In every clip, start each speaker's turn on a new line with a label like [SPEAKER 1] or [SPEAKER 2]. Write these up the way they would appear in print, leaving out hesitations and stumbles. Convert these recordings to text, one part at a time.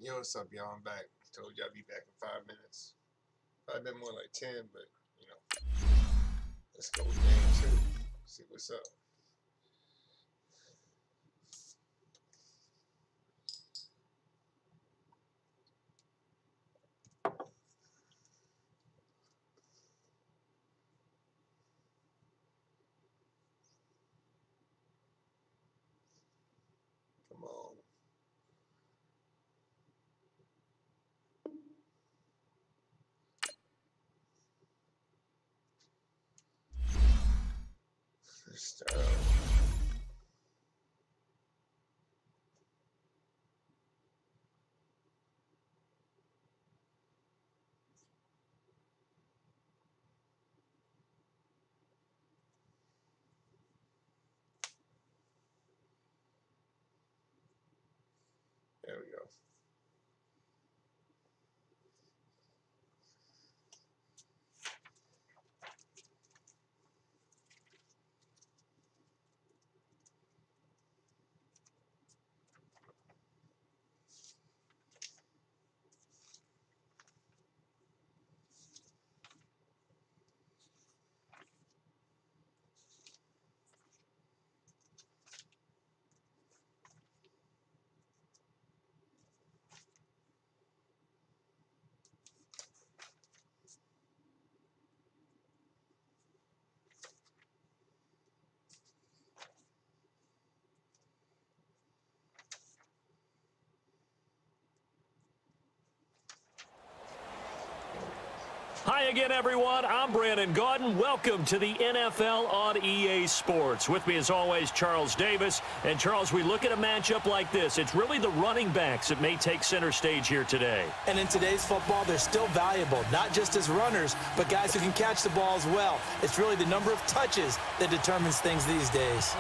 [SPEAKER 1] Yo, what's up, y'all? I'm back. Told you I'd be back in 5 minutes. Probably been more like 10, but, you know. Let's go with game 2. See what's up. Come on. First down. There we go.
[SPEAKER 2] Hi again, everyone. I'm Brandon Gaudin. Welcome to the NFL on EA Sports. With me, as always, Charles Davis. And, Charles, we look at a matchup like this. It's really the running backs that may take center stage here today.
[SPEAKER 3] And in today's football, they're still valuable, not just as runners, but guys who can catch the ball as well. It's really the number of touches that determines things these days.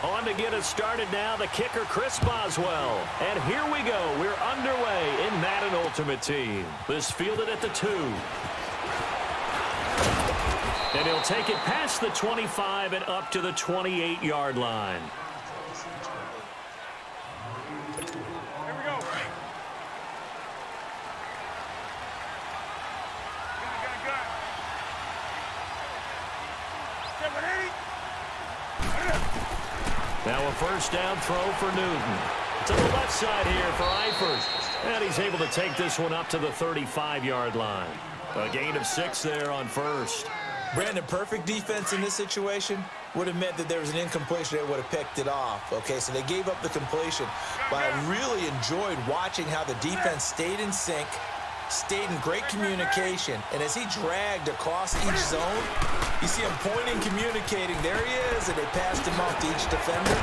[SPEAKER 2] On to get us started now, the kicker, Chris Boswell. And here we go. We're underway in Madden Ultimate Team. This fielded at the 2. And he'll take it past the 25 and up to the 28-yard line.
[SPEAKER 4] Here we go. Got. 7-8.
[SPEAKER 2] Now a first down throw for Newton. To the left side here for Eifert. And he's able to take this one up to the 35-yard line. A gain of 6 there on first.
[SPEAKER 3] Brandon, perfect defense in this situation would have meant that there was an incompletion that would have picked it off. Okay, so they gave up the completion. But I really enjoyed watching how the defense stayed in sync, stayed in great communication. And as he dragged across each zone, you see him pointing, communicating. There he is, and they passed him off to each defender.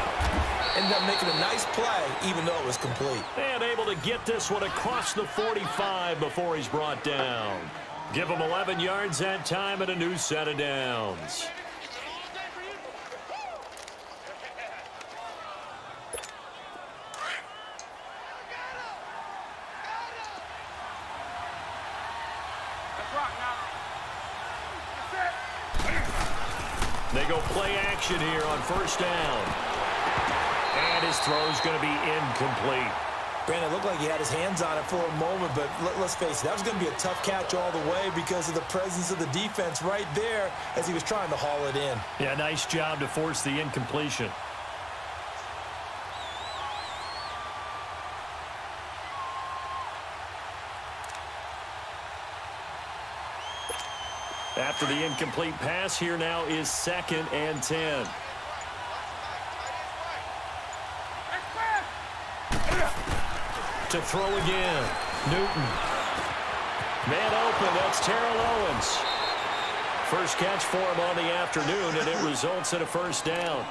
[SPEAKER 3] Ended up making a nice play, even though it was complete.
[SPEAKER 2] And able to get this one across the 45 before he's brought down. Give him 11 yards that time and a new set of downs. They go play action here on first down. And his throw's going to be incomplete.
[SPEAKER 3] Brandon, it looked like he had his hands on it for a moment, but let's face it, that was going to be a tough catch all the way because of the presence of the defense right there as he was trying to haul it in.
[SPEAKER 2] Yeah, nice job to force the incompletion. After the incomplete pass, here now is 2nd and 10. To throw again. Newton. Man open. That's Terrell Owens. First catch for him on the afternoon, and it results in a first down.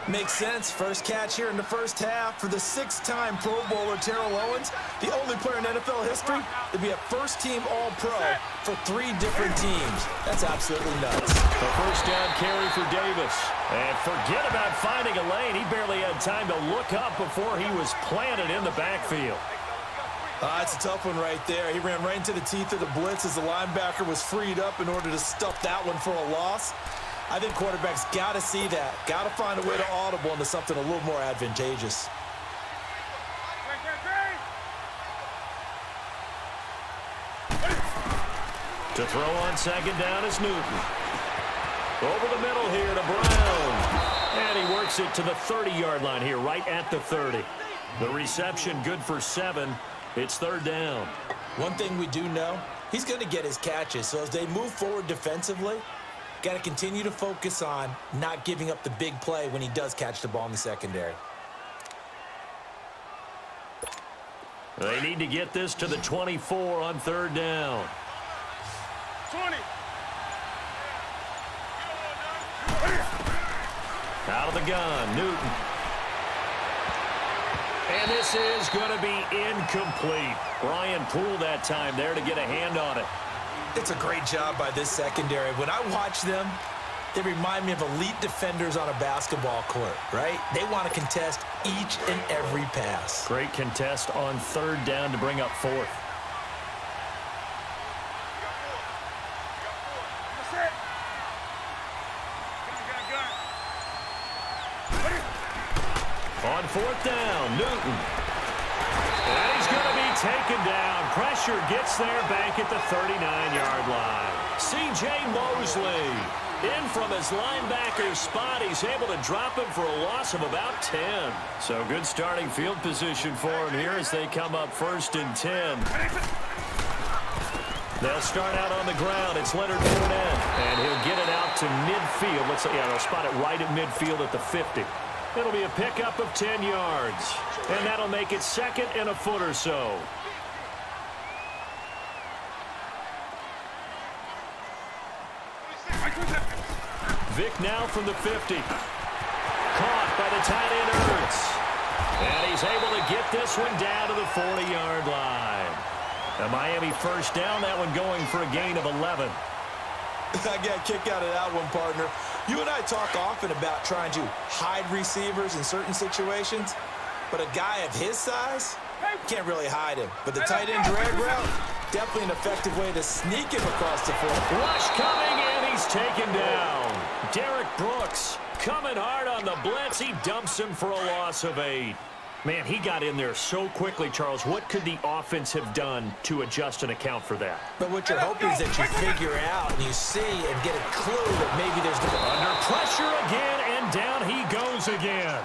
[SPEAKER 3] Makes sense. First catch here in the first half for the 6-time Pro Bowler Terrell Owens, the only player in NFL history to be a first-team All-Pro for 3 different teams. That's absolutely nuts.
[SPEAKER 2] A first down carry for Davis. And forget about finding a lane. He barely had time to look up before he was planted in the backfield.
[SPEAKER 3] It's a tough one right there. He ran right into the teeth of the blitz as the linebacker was freed up in order to stuff that one for a loss. I think quarterbacks got to see that. Got to find a way to audible into something a little more advantageous.
[SPEAKER 2] To throw on second down is Newton. Over the middle here to Brown. And he works it to the 30-yard line here, right at the 30. The reception good for 7. It's third down.
[SPEAKER 3] One thing we do know, he's going to get his catches. So as they move forward defensively, got to continue to focus on not giving up the big play when he does catch the ball in the secondary.
[SPEAKER 2] They need to get this to the 24 on third down.
[SPEAKER 4] 20.
[SPEAKER 2] Out of the gun, Newton. And this is going to be incomplete. Brian Poole that time there to get a hand on it.
[SPEAKER 3] It's a great job by this secondary. When I watch them, they remind me of elite defenders on a basketball court, right? They want to contest each and every pass.
[SPEAKER 2] Great contest on third down to bring up fourth. On fourth down, Newton. And he's going to be taken down. Pressure gets there back at the 39-yard line. C.J. Mosley in from his linebacker spot. He's able to drop him for a loss of about 10. So good starting field position for him here as they come up 1st and 10. They'll start out on the ground. It's Leonard Fournette. And he'll get it out to midfield. They'll spot it right at midfield at the 50. It'll be a pickup of 10 yards. And that'll make it 2nd and a foot or so. Vick now from the 50. Caught by the tight end Ertz. And he's able to get this one down to the 40-yard line. A Miami first down, that one going for a gain of 11.
[SPEAKER 3] I got a kick out of that one, partner. You and I talk often about trying to hide receivers in certain situations, but a guy of his size, can't really hide him. But the tight end drag route, definitely an effective way to sneak him across the field.
[SPEAKER 2] Rush coming, and he's taken down. Derek Brooks coming hard on the blitz. He dumps him for a loss of 8. Man, he got in there so quickly, Charles. What could the offense have done to adjust and account for that?
[SPEAKER 3] But what you're hoping is that you figure out and you see and get a clue that maybe there's
[SPEAKER 2] under pressure again, and down he goes again.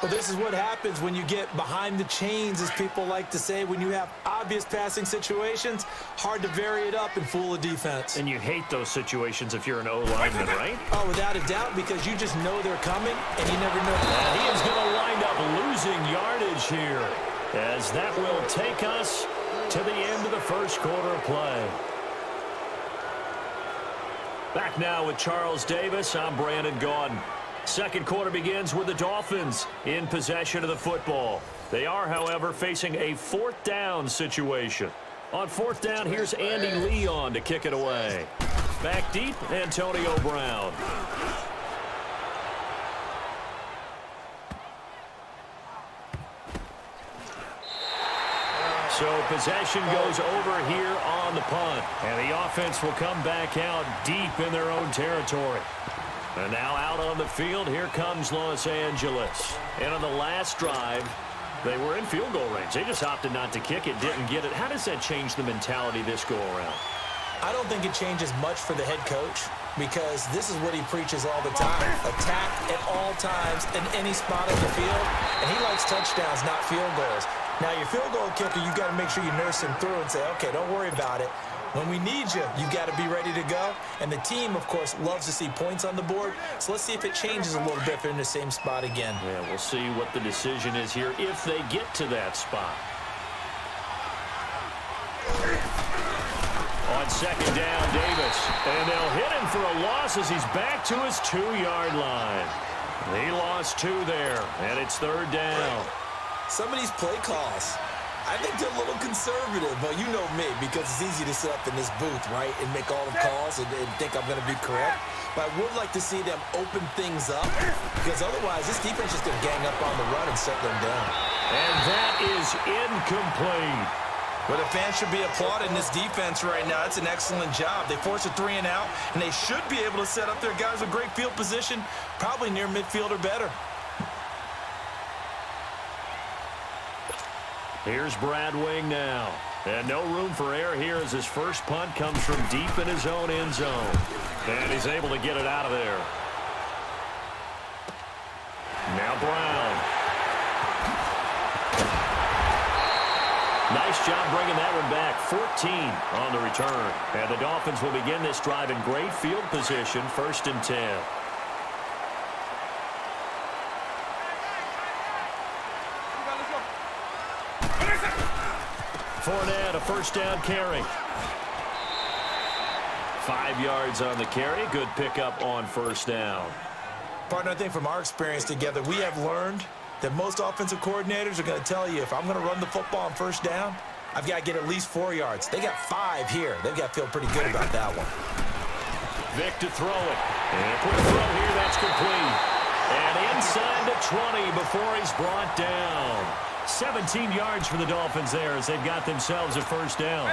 [SPEAKER 3] Well, this is what happens when you get behind the chains, as people like to say. When you have obvious passing situations, hard to vary it up and fool a defense.
[SPEAKER 2] And you hate those situations if you're an O-lineman, right?
[SPEAKER 3] Oh, without a doubt, because you just know they're coming, and you never know.
[SPEAKER 2] And he is going to wind up losing yardage here, as that will take us to the end of the first quarter of play. Back now with Charles Davis. I'm Brandon Gaudin. Second quarter begins with the Dolphins in possession of the football. They are, however, facing a 4th down situation. On 4th down, here's Andy Leon to kick it away. Back deep, Antonio Brown. So possession goes over here on the punt. And the offense will come back out deep in their own territory. And now out on the field, here comes Los Angeles. And on the last drive, they were in field goal range. They just opted not to kick it, didn't get it. How does that change the mentality this go-around?
[SPEAKER 3] I don't think it changes much for the head coach, because this is what he preaches all the time. Attack at all times in any spot on the field. And he likes touchdowns, not field goals. Now, your field goal kicker, you've got to make sure you nurse him through and say, okay, don't worry about it. When we need you, you got to be ready to go. And the team, of course, loves to see points on the board. So let's see if it changes a little bit if they're in the same spot again.
[SPEAKER 2] Yeah, we'll see what the decision is here if they get to that spot. On second down, Davis. And they'll hit him for a loss as he's back to his 2-yard line. He lost 2 there, and it's third down.
[SPEAKER 3] Some of these play calls, I think they're a little conservative, but you know me, because it's easy to sit up in this booth, right, and make all the calls and think I'm going to be correct. But I would like to see them open things up, because otherwise this defense is going to gang up on the run and shut them down.
[SPEAKER 2] And that is incomplete.
[SPEAKER 3] Well, the fans should be applauding this defense right now. It's an excellent job. They forced a 3 and out, and they should be able to set up their guys with great field position, probably near midfield or better.
[SPEAKER 2] Here's Brad Wing now. And no room for error here as his first punt comes from deep in his own end zone. And he's able to get it out of there. Now Brown. Nice job bringing that one back. 14 on the return. And the Dolphins will begin this drive in great field position, 1st and 10. Fournette, a first down carry. 5 yards on the carry. Good pickup on first down.
[SPEAKER 3] Partner, I think from our experience together, we have learned that most offensive coordinators are going to tell you, if I'm going to run the football on first down, I've got to get at least 4 yards. They got 5 here. They've got to feel pretty good about that one.
[SPEAKER 2] Vic to throw it. And a quick throw here, that's complete. And inside the 20 before he's brought down. 17 yards for the Dolphins there as they've got themselves a first down.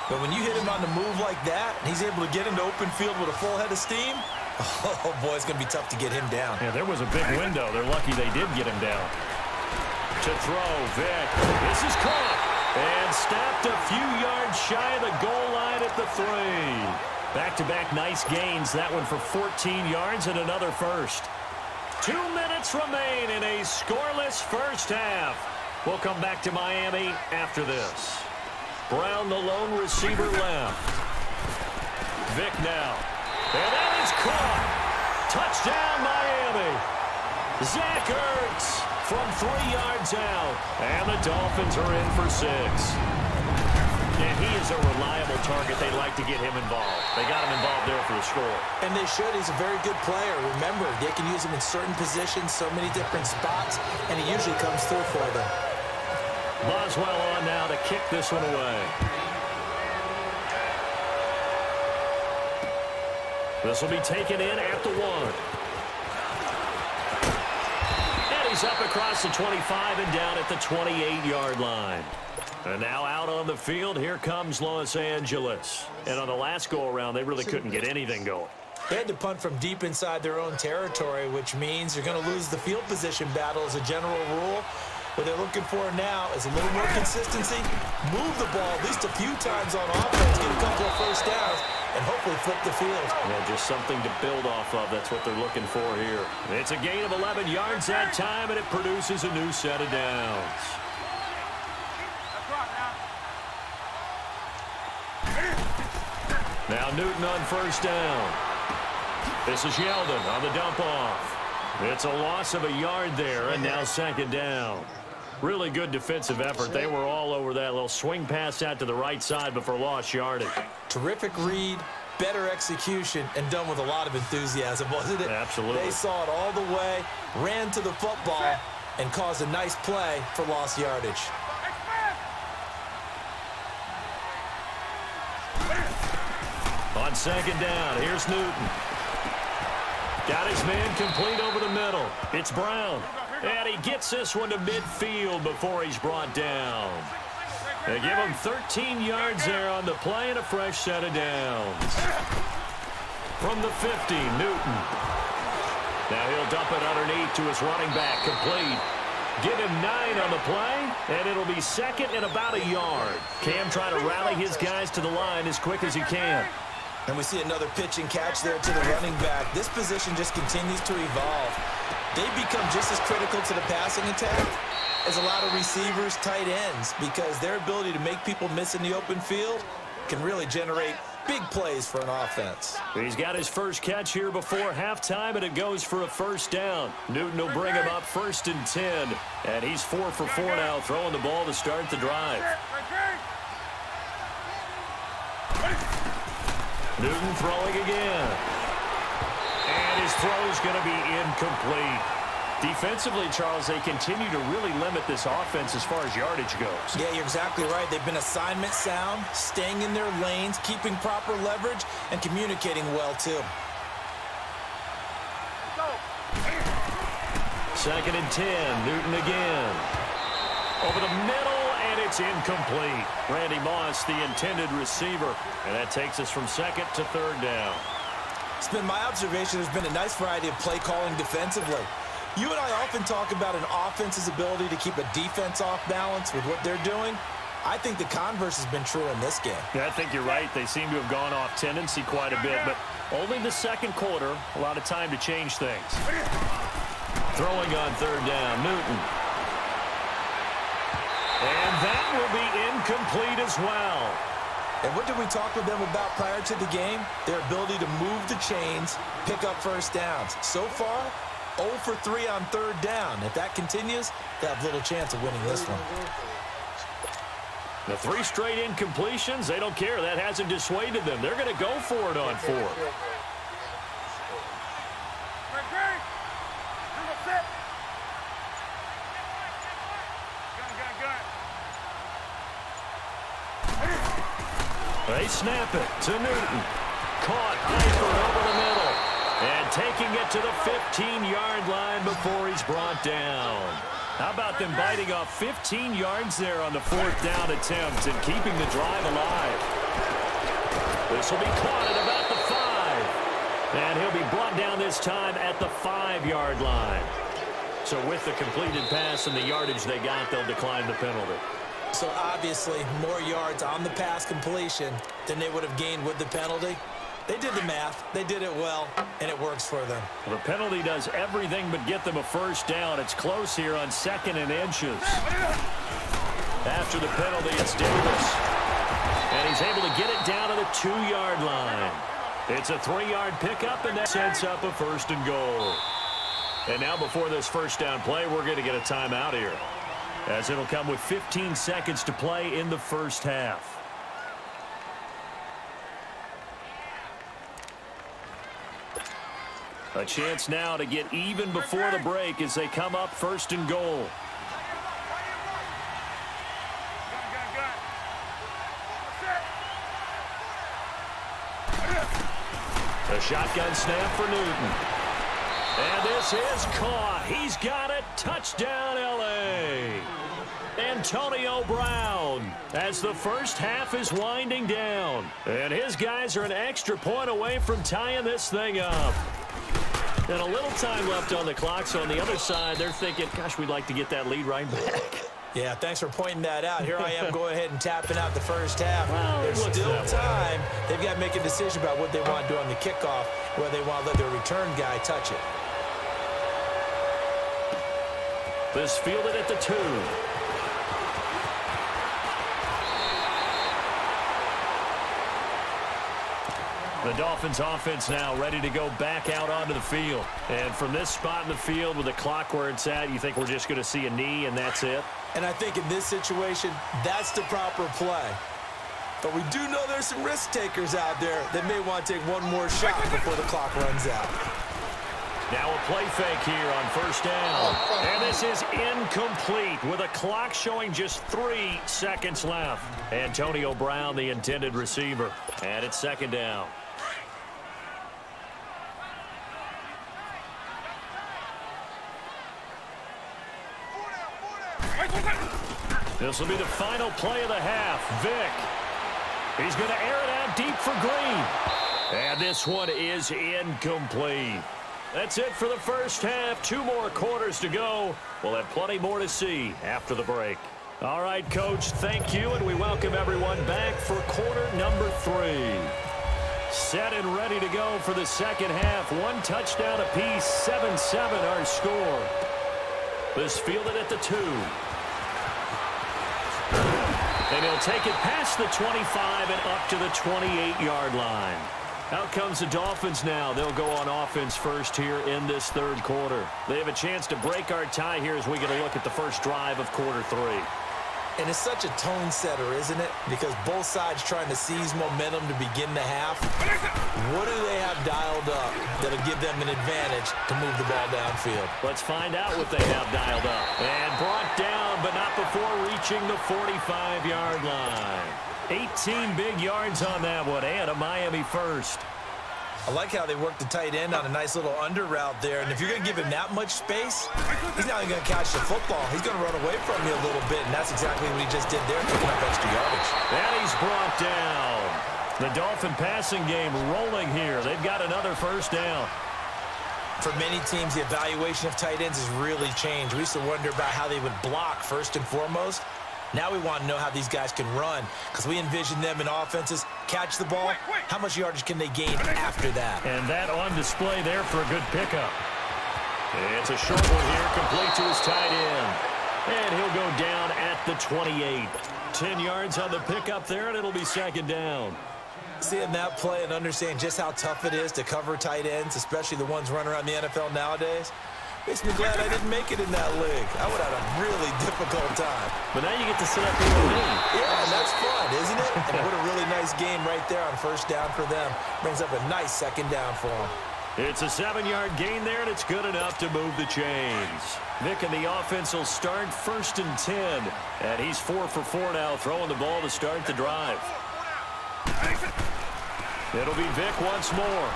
[SPEAKER 3] But when you hit him on the move like that, and he's able to get into open field with a full head of steam, oh, boy, it's going to be tough to get him down.
[SPEAKER 2] Yeah, there was a big window. They're lucky they did get him down. To throw, Vic. This is caught. And snapped a few yards shy of the goal line at the 3. Back-to-back nice gains. That one for 14 yards and another first. 2 minutes remain in a scoreless first half. We'll come back to Miami after this. Brown, the lone receiver left. Vic now. And that is caught. Touchdown, Miami. Zach Ertz from 3 yards out. And the Dolphins are in for 6. And he is a reliable target. They like to get him involved. They got him involved there for the score.
[SPEAKER 3] And they should. He's a very good player. Remember, they can use him in certain positions, so many different spots, and he usually comes through for them.
[SPEAKER 2] Boswell on now to kick this one away. This will be taken in at the 1. And he's up across the 25 and down at the 28-yard line. And now out on the field, here comes Los Angeles. And on the last go-around, they really couldn't get anything going.
[SPEAKER 3] They had to punt from deep inside their own territory, which means you're going to lose the field position battle as a general rule. What they're looking for now is a little more consistency, move the ball at least a few times on offense, get a couple of first downs, and hopefully flip the field.
[SPEAKER 2] Yeah, just something to build off of. That's what they're looking for here. It's a gain of 11 yards that time, and it produces a new set of downs. Now Newton on first down. This is Yeldon on the dump off. It's a loss of a yard there, and now 2nd down. Really good defensive effort. They were all over that little swing pass out to the right side before lost yardage.
[SPEAKER 3] Terrific read, better execution, and done with a lot of enthusiasm, wasn't it?
[SPEAKER 2] Absolutely.
[SPEAKER 3] They saw it all the way, ran to the football, and caused a nice play for lost yardage.
[SPEAKER 2] On 2nd down, here's Newton. Got his man complete over the middle. It's Brown. And he gets this one to midfield before he's brought down. They give him 13 yards there on the play and a fresh set of downs. From the 50, Newton. Now he'll dump it underneath to his running back, complete. Give him 9 on the play, and it'll be 2nd and about a yard. Cam trying to rally his guys to the line as quick as he can.
[SPEAKER 3] And we see another pitch and catch there to the running back. This position just continues to evolve. They become just as critical to the passing attack as a lot of receivers, tight ends, because their ability to make people miss in the open field can really generate big plays for an offense.
[SPEAKER 2] He's got his first catch here before halftime, and it goes for a first down. Newton will bring him up 1st and 10, and he's 4 for 4 now, throwing the ball to start the drive. Newton throwing again. And his throw is going to be incomplete. Defensively, Charles, they continue to really limit this offense as far as yardage goes.
[SPEAKER 3] Yeah, you're exactly right. They've been assignment sound, staying in their lanes, keeping proper leverage, and communicating well, too.
[SPEAKER 2] 2nd and 10, Newton again. Over the middle, and it's incomplete. Randy Moss, the intended receiver. And that takes us from 2nd to 3rd down.
[SPEAKER 3] It's been my observation there's been a nice variety of play calling defensively. You and I often talk about an offense's ability to keep a defense off balance with what they're doing. I think the converse has been true in this game.
[SPEAKER 2] Yeah, I think you're right. They seem to have gone off tendency quite a bit, but only the second quarter, a lot of time to change things. Throwing on third down, Newton. And that will be incomplete as well.
[SPEAKER 3] And what did we talk with them about prior to the game? Their ability to move the chains, pick up first downs. So far, 0 for 3 on third down. If that continues, they have little chance of winning this one.
[SPEAKER 2] The 3 straight incompletions, they don't care. That hasn't dissuaded them. They're going to go for it on 4. They snap it to Newton. Caught Eifert over the middle. And taking it to the 15-yard line before he's brought down. How about them biting off 15 yards there on the 4th down attempt and keeping the drive alive? This will be caught at about the 5. And he'll be brought down this time at the 5-yard line. So with the completed pass and the yardage they got, they'll decline the penalty.
[SPEAKER 3] So obviously, more yards on the pass completion than they would have gained with the penalty. They did the math. They did it well, and it works for them.
[SPEAKER 2] The penalty does everything but get them a first down. It's close here on 2nd and inches. After the penalty, it's Davis. And he's able to get it down to the 2-yard line. It's a 3-yard pickup, and that sets up a 1st and goal. And now before this first down play, we're going to get a timeout here, as it'll come with 15 seconds to play in the first half. A chance now to get even before the break as they come up 1st and goal. A shotgun snap for Newton. And this is caught. He's got it. Touchdown, L.A. Antonio Brown as the first half is winding down. And his guys are an extra point away from tying this thing up. And a little time left on the clock, so on the other side, they're thinking, gosh, we'd like to get that lead right back.
[SPEAKER 3] Yeah, thanks for pointing that out. Here I am going ahead and tapping out the first half.
[SPEAKER 2] Well,
[SPEAKER 3] there's still time. They've got to make a decision about what they want to do on the kickoff, whether they want to let their return guy touch it.
[SPEAKER 2] This fielded at the 2. The Dolphins offense now ready to go back out onto the field. And from this spot in the field with the clock where it's at, you think we're just going to see a knee and that's it?
[SPEAKER 3] And I think in this situation, that's the proper play. But we do know there's some risk takers out there that may want to take one more shot before the clock runs out.
[SPEAKER 2] Now a play fake here on 1st down. And this is incomplete with a clock showing just 3 seconds left. Antonio Brown, the intended receiver. And it's 2nd down. This will be the final play of the half. Vick. He's going to air it out deep for Green. And this one is incomplete. That's it for the first half. 2 more quarters to go. We'll have plenty more to see after the break. All right, Coach, thank you, and we welcome everyone back for quarter number 3. Set and ready to go for the second half. 1 touchdown apiece, 7-7 our score. This fielded at the 2. And he'll take it past the 25 and up to the 28-yard line. Out comes the Dolphins now. They'll go on offense first here in this 3rd quarter. They have a chance to break our tie here as we get a look at the first drive of quarter 3.
[SPEAKER 3] And it's such a tone setter, isn't it? Because both sides trying to seize momentum to begin the half. What do they have dialed up that'll give them an advantage to move the ball downfield?
[SPEAKER 2] Let's find out what they have dialed up. And brought down, but not before reaching the 45-yard line. 18 big yards on that one, and a Miami first.
[SPEAKER 3] I like how they work the tight end on a nice little under route there. And if you're going to give him that much space, he's not even going to catch the football. He's going to run away from you a little bit, and that's exactly what he just did there, picking up extra yardage.
[SPEAKER 2] And he's brought down. The Dolphin passing game rolling here. They've got another first down.
[SPEAKER 3] For many teams, the evaluation of tight ends has really changed. We used to wonder about how they would block first and foremost. Now we want to know how these guys can run, because we envision them in offenses, catch the ball, how much yardage can they gain after that?
[SPEAKER 2] And that on display there for a good pickup. It's a short one here, complete to his tight end. And he'll go down at the 28. 10 yards on the pickup there, and it'll be second down.
[SPEAKER 3] Seeing that play and understand just how tough it is to cover tight ends, especially the ones running around the NFL nowadays, makes me glad I didn't make it in that league. I would have had a really difficult time.
[SPEAKER 2] But now you get to sit up here with me.
[SPEAKER 3] Yeah, that's fun, isn't it? And what a really nice game right there on first down for them. Brings up a nice second down for them.
[SPEAKER 2] It's a 7-yard gain there, and it's good enough to move the chains. Vic and the offense will start first and 10. And he's 4 for 4 now, throwing the ball to start the drive. It'll be Vic once more.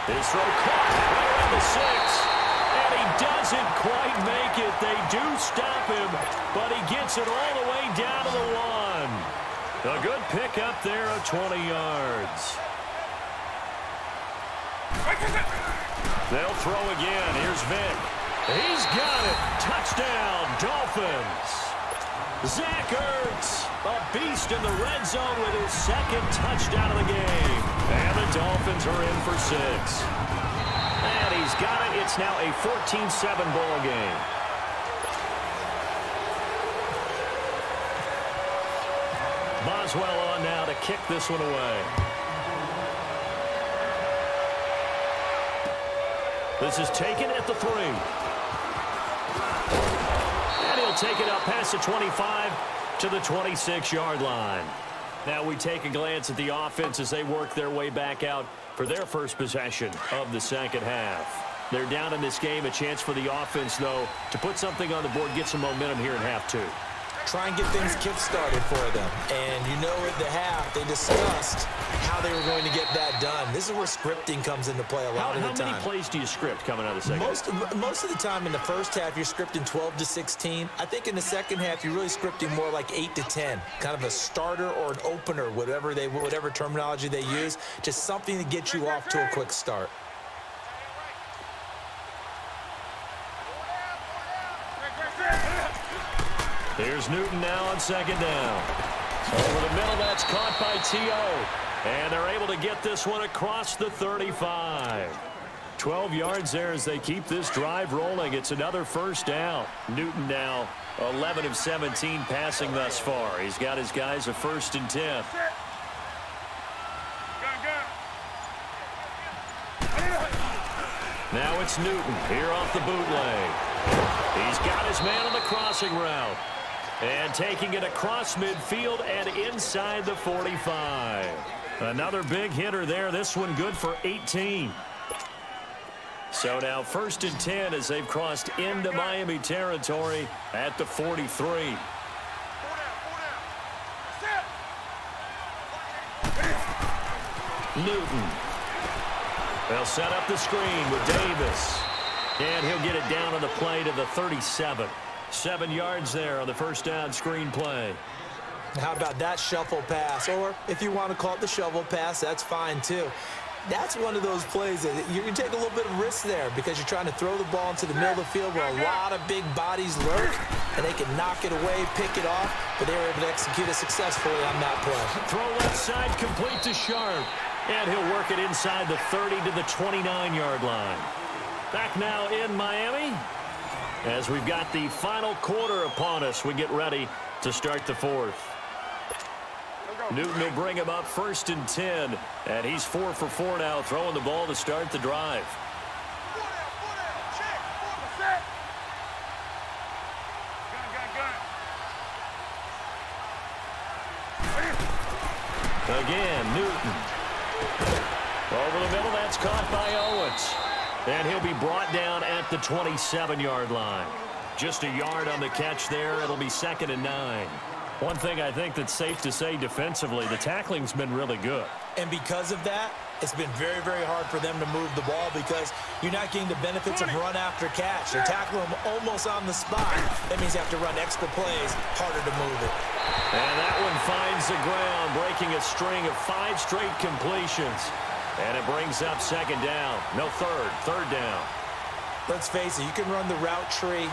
[SPEAKER 2] His throw caught right around the 6. And he doesn't quite make it. They do stop him, but he gets it all the way down to the 1. A good pickup there of 20 yards. They'll throw again. Here's Vic. He's got it. Touchdown, Dolphins. Zach Ertz, a beast in the red zone with his second touchdown of the game. And the Dolphins are in for 6. And he's got it. It's now a 14-7 ball game. Boswell on now to kick this one away. This is taken at the 3. And he'll take it up past the 25 to the 26-yard line. Now we take a glance at the offense as they work their way back out for their first possession of the second half. They're down in this game. A chance for the offense, though, to put something on the board, get some momentum here in half 2.
[SPEAKER 3] Try and get things kick-started for them. And you know at the half, they discussed how they were going to get that done. This is where scripting comes into play a lot of the time.
[SPEAKER 2] How many plays do you script coming out of the second half?
[SPEAKER 3] Most of the time in the first half, you're scripting 12 to 16. I think in the second half, you're really scripting more like 8 to 10. Kind of a starter or an opener, whatever terminology they use. Just something to get you off to a quick start.
[SPEAKER 2] Here's Newton now on second down. Over the middle, that's caught by T.O. And they're able to get this one across the 35. 12 yards there as they keep this drive rolling. It's another first down. Newton now 11 of 17 passing thus far. He's got his guys a 1st and 10. Now it's Newton here off the bootleg. He's got his man on the crossing route. And taking it across midfield and inside the 45. Another big hitter there. This one good for 18. So now 1st and 10 as they've crossed into Miami territory at the 43. Newton. They'll set up the screen with Davis. And he'll get it down on the play to the 37. 7 yards there on the first down screen play.
[SPEAKER 3] How about that shuffle pass? Or if you want to call it the shovel pass, that's fine too. That's one of those plays that you can take a little bit of risk there because you're trying to throw the ball into the middle of the field where a lot of big bodies lurk, and they can knock it away, pick it off, but they were able to execute it successfully on that play.
[SPEAKER 2] Throw left side complete to Sharp, and he'll work it inside the 30 to the 29-yard line. Back now in Miami. As we've got the final quarter upon us, we get ready to start the 4th. Newton will bring him up 1st and 10, and he's 4 for 4 now, throwing the ball to start the drive. Again, Newton. Over the middle, that's caught by Owens. And he'll be brought down at the 27-yard line. Just a yard on the catch there. It'll be 2nd and 9. One thing I think that's safe to say defensively, the tackling's been really good.
[SPEAKER 3] And because of that, it's been very, very hard for them to move the ball because you're not getting the benefits of run after catch. They're tackling them almost on the spot. That means you have to run extra plays, harder to move it.
[SPEAKER 2] And that one finds the ground, breaking a string of 5 straight completions. And it brings up second down. No, third down.
[SPEAKER 3] Let's face it, you can run the route tree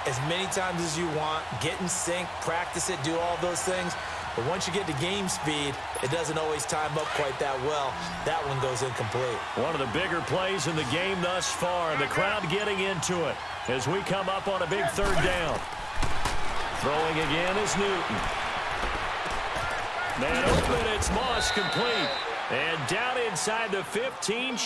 [SPEAKER 3] as many times as you want, get in sync, practice it, do all those things. But once you get to game speed, it doesn't always time up quite that well. That one goes incomplete.
[SPEAKER 2] One of the bigger plays in the game thus far, and the crowd getting into it as we come up on a big third down. Throwing again is Newton. Man open, it's Moss complete. And down inside the 15.